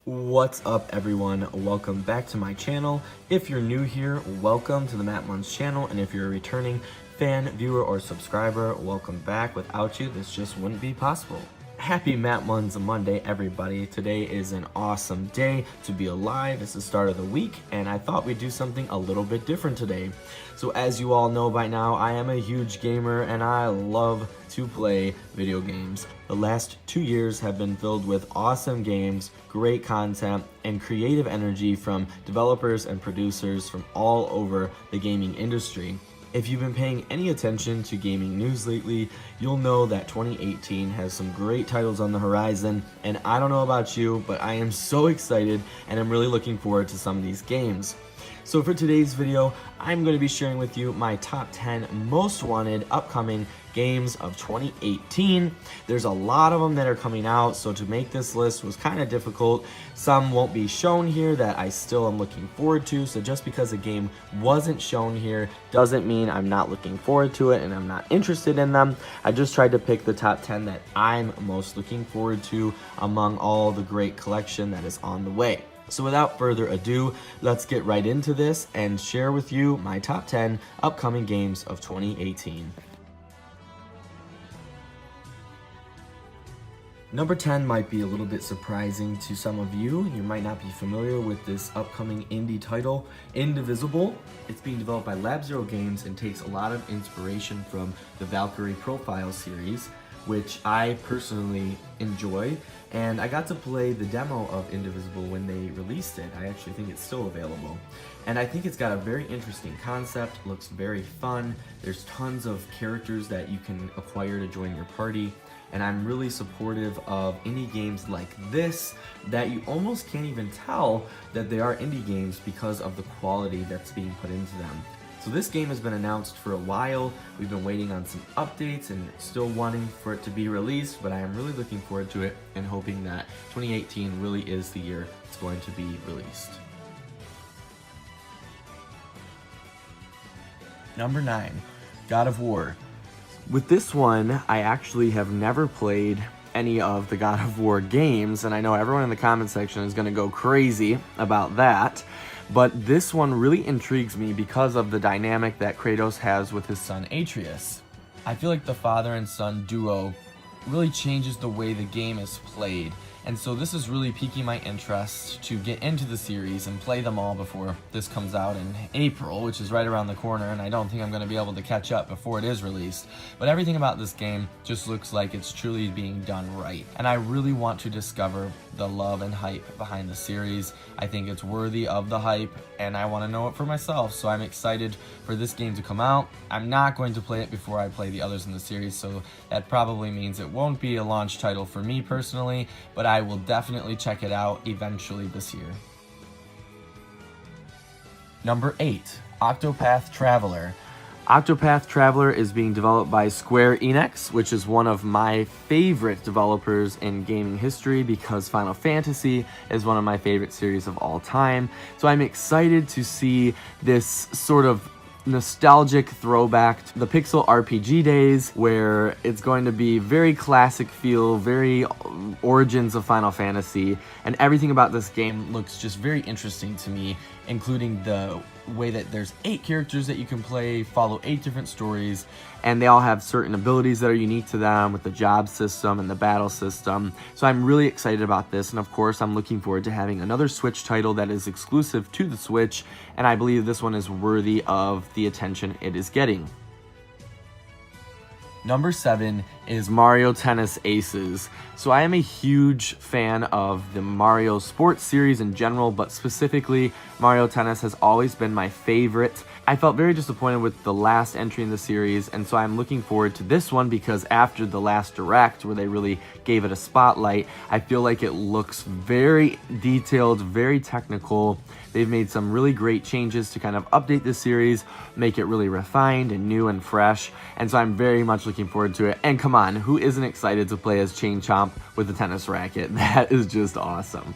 What's up everyone, welcome back to my channel. If you're new here, welcome to the Muns channel, and if you're a returning fan, viewer, or subscriber, welcome back. Without you, this just wouldn't be possible. Happy Muns Monday, everybody. Today is an awesome day to be alive. It's the start of the week, and I thought we'd do something a little bit different today. So as you all know by now, I am a huge gamer, and I love to play video games. The last 2 years have been filled with awesome games, great content, and creative energy from developers and producers from all over the gaming industry. If you've been paying any attention to gaming news lately, you'll know that 2018 has some great titles on the horizon, and I don't know about you, but I am so excited and I'm really looking forward to some of these games. So for today's video, I'm going to be sharing with you my top 10 most wanted upcoming games of 2018. There's a lot of them that are coming out, so to make this list was kind of difficult. Some won't be shown here that I still am looking forward to, so just because a game wasn't shown here doesn't mean I'm not looking forward to it and I'm not interested in them. I just tried to pick the top 10 that I'm most looking forward to among all the great collection that is on the way. So without further ado, let's get right into this and share with you my top 10 upcoming games of 2018. Number 10 might be a little bit surprising to some of you. You might not be familiar with this upcoming indie title, Indivisible. It's being developed by Lab Zero Games and takes a lot of inspiration from the Valkyrie Profile series, which I personally enjoy, and I got to play the demo of Indivisible when they released it. I actually think it's still available, and I think it's got a very interesting concept, looks very fun. There's tons of characters that you can acquire to join your party, and I'm really supportive of indie games like this that you almost can't even tell that they are indie games because of the quality that's being put into them. So this game has been announced for a while. We've been waiting on some updates and still wanting for it to be released, but I am really looking forward to it and hoping that 2018 really is the year it's going to be released. Number 9, God of War. With this one, I actually have never played any of the God of War games, and I know everyone in the comment section is going to go crazy about that. But this one really intrigues me because of the dynamic that Kratos has with his son Atreus. I feel like the father and son duo really changes the way the game is played, and so this is really piquing my interest to get into the series and play them all before this comes out in April, which is right around the corner, and I don't think I'm going to be able to catch up before it is released. But everything about this game just looks like it's truly being done right, and I really want to discover the love and hype behind the series. I think it's worthy of the hype, and I want to know it for myself, so I'm excited for this game to come out. I'm not going to play it before I play the others in the series, so that probably means it won't be a launch title for me personally, but I will definitely check it out eventually this year. Number 8, Octopath Traveler. Octopath Traveler is being developed by Square Enix, which is one of my favorite developers in gaming history because Final Fantasy is one of my favorite series of all time. So I'm excited to see this sort of nostalgic throwback to the pixel RPG days, where it's going to be very classic feel, very origins of Final Fantasy, and everything about this game looks just very interesting to me, including the way that there's 8 characters that you can play, follow 8 different stories, and they all have certain abilities that are unique to them with the job system and the battle system. So I'm really excited about this, and of course I'm looking forward to having another Switch title that is exclusive to the Switch, and I believe this one is worthy of the attention it is getting. Number 7 is Mario Tennis Aces. So I am a huge fan of the Mario sports series in general, but specifically Mario Tennis has always been my favorite. I felt very disappointed with the last entry in the series, and so I'm looking forward to this one because after the last Direct, where they really gave it a spotlight, I feel like it looks very detailed, very technical. They've made some really great changes to kind of update the series, make it really refined and new and fresh, and so I'm very much looking forward to it. And come on, who isn't excited to play as Chain Chomp with a tennis racket? That is just awesome.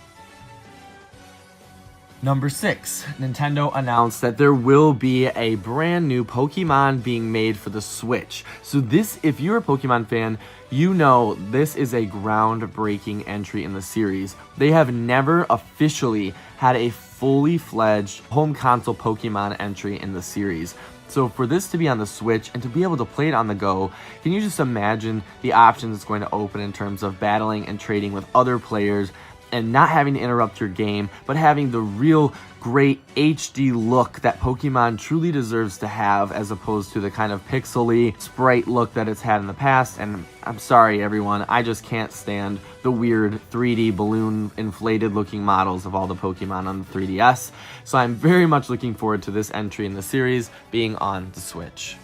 Number 6, Nintendo announced that there will be a brand new Pokemon being made for the Switch. So this, if you're a Pokemon fan, you know this is a groundbreaking entry in the series. They have never officially had a fully fledged home console Pokemon entry in the series. So for this to be on the Switch and to be able to play it on the go, can you just imagine the options it's going to open in terms of battling and trading with other players, and not having to interrupt your game, but having the real great HD look that Pokemon truly deserves to have, as opposed to the kind of pixely sprite look that it's had in the past. And I'm sorry everyone, I just can't stand the weird 3D balloon inflated looking models of all the Pokemon on the 3DS. So I'm very much looking forward to this entry in the series being on the Switch.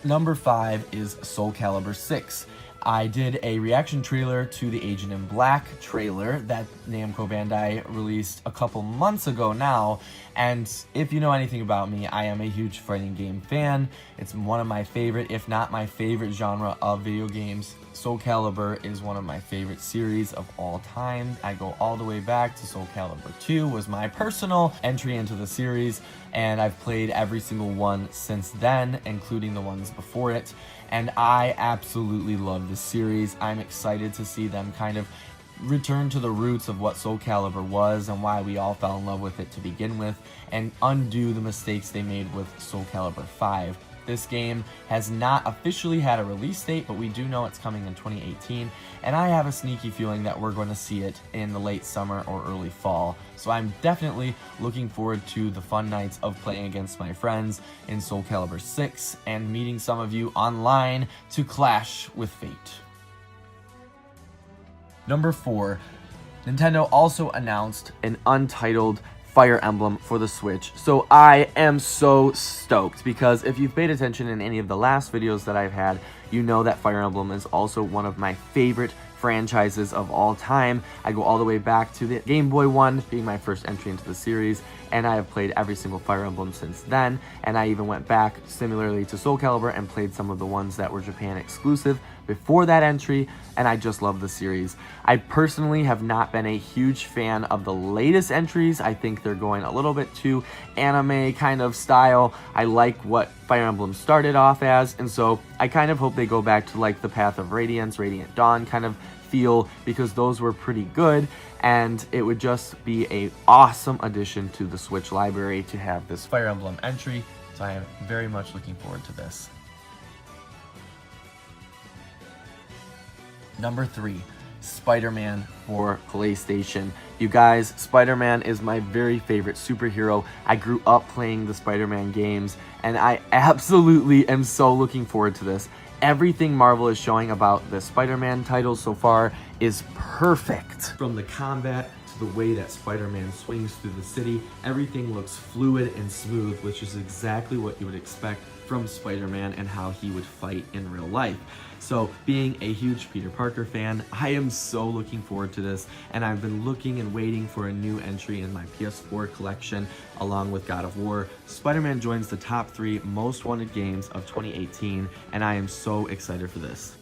Number 5 is Soul Calibur 6. I did a reaction trailer to the Agent in Black trailer that Namco Bandai released a couple months ago now, and if you know anything about me, I am a huge fighting game fan. It's one of my favorite, if not my favorite genre of video games. Soul Calibur is one of my favorite series of all time. I go all the way back to Soul Calibur 2 was my personal entry into the series, and I've played every single one since then, including the ones before it, and I absolutely love this series. I'm excited to see them kind of return to the roots of what Soul Calibur was and why we all fell in love with it to begin with, and undo the mistakes they made with Soul Calibur 5. This game has not officially had a release date, but we do know it's coming in 2018, and I have a sneaky feeling that we're going to see it in the late summer or early fall. So I'm definitely looking forward to the fun nights of playing against my friends in Soul Calibur 6 and meeting some of you online to clash with fate. Number 4, Nintendo also announced an untitled Fire Emblem for the Switch. So I am so stoked, because if you've paid attention in any of the last videos that I've had, you know that Fire Emblem is also one of my favorite franchises of all time. I go all the way back to the Game Boy one being my first entry into the series, and I have played every single Fire Emblem since then, and I even went back similarly to Soul Calibur and played some of the ones that were Japan exclusive before that entry, and I just love the series. I personally have not been a huge fan of the latest entries. I think they're going a little bit too anime kind of style. I like what Fire Emblem started off as, and so I kind of hope they go back to like the Path of Radiance, Radiant Dawn kind of feel, because those were pretty good, and it would just be a awesome addition to the Switch library to have this Fire Emblem entry, so I am very much looking forward to this. Number 3, SpiderMan for PlayStation. You guys, Spider-Man is my very favorite superhero. I grew up playing the Spider-Man games, and I absolutely am so looking forward to this. Everything Marvel is showing about the Spider-Man titles so far is perfect. From the combat to the way that Spider-Man swings through the city, everything looks fluid and smooth, which is exactly what you would expect from Spider-Man and how he would fight in real life. So being a huge Peter Parker fan, I am so looking forward to this, and I've been looking and waiting for a new entry in my PS4 collection along with God of War. Spider-Man joins the top 3 most wanted games of 2018, and I am so excited for this.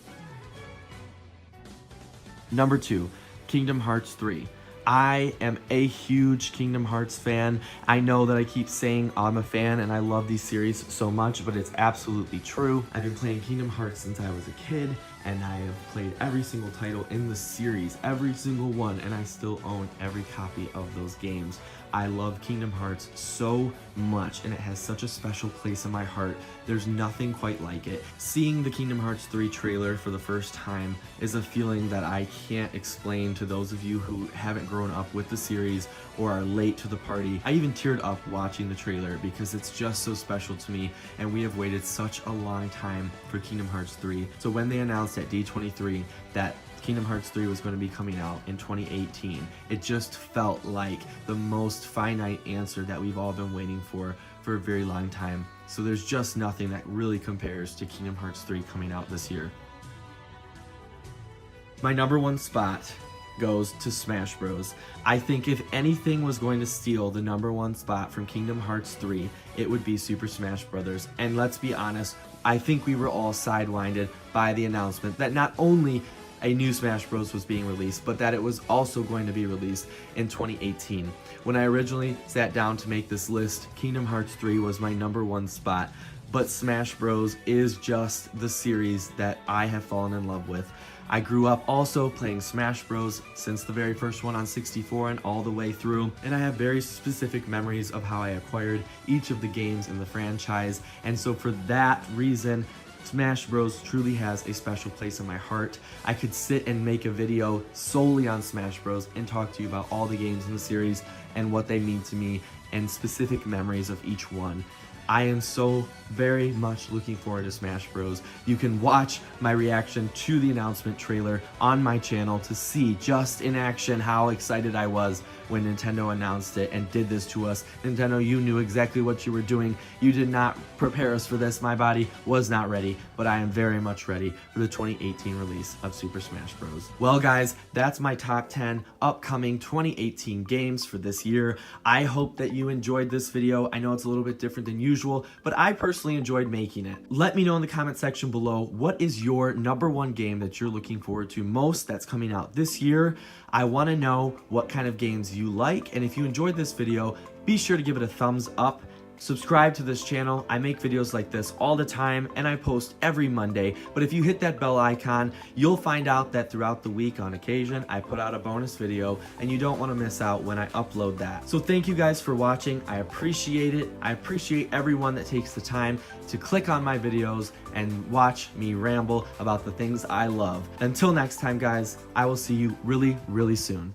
Number 2, Kingdom Hearts 3. I am a huge Kingdom Hearts fan. I know that I keep saying I'm a fan and I love these series so much, but it's absolutely true. I've been playing Kingdom Hearts since I was a kid, and I have played every single title in the series, every single one, and I still own every copy of those games. I love Kingdom Hearts so much, and it has such a special place in my heart. There's nothing quite like it. Seeing the Kingdom Hearts 3 trailer for the first time is a feeling that I can't explain to those of you who haven't grown up with the series or are late to the party. I even teared up watching the trailer because it's just so special to me, and we have waited such a long time for Kingdom Hearts 3. So when they announced at D23 that Kingdom Hearts 3 was going to be coming out in 2018, it just felt like the most finite answer that we've all been waiting for a very long time. So there's just nothing that really compares to Kingdom Hearts 3 coming out this year. My number 1 spot goes to Smash Bros. I think if anything was going to steal the number 1 spot from Kingdom Hearts 3, it would be Super Smash Bros. And let's be honest, I think we were all sidewinded by the announcement that not only a new Smash Bros was being released, but that it was also going to be released in 2018. When I originally sat down to make this list, Kingdom Hearts 3 was my #1 spot, but Smash Bros is just the series that I have fallen in love with. I grew up also playing Smash Bros since the very first one on 64 and all the way through, and I have very specific memories of how I acquired each of the games in the franchise, and so for that reason, Smash Bros truly has a special place in my heart. I could sit and make a video solely on Smash Bros and talk to you about all the games in the series and what they mean to me and specific memories of each one. I am so very much looking forward to Smash Bros. You can watch my reaction to the announcement trailer on my channel to see just in action how excited I was when Nintendo announced it and did this to us. Nintendo, you knew exactly what you were doing. You did not prepare us for this. My body was not ready, but I am very much ready for the 2018 release of Super Smash Bros. Well guys, that's my top 10 upcoming 2018 games for this year. I hope that you enjoyed this video. I know it's a little bit different than usual, but I personally enjoyed making it. Let me know in the comment section below, what is your #1 game that you're looking forward to most that's coming out this year? I want to know what kind of games you like, and if you enjoyed this video, be sure to give it a thumbs up. Subscribe to this channel. I make videos like this all the time and I post every Monday, but if you hit that bell icon, you'll find out that throughout the week on occasion, I put out a bonus video and you don't want to miss out when I upload that. So thank you guys for watching. I appreciate it. I appreciate everyone that takes the time to click on my videos and watch me ramble about the things I love. Until next time guys, I will see you really, really soon.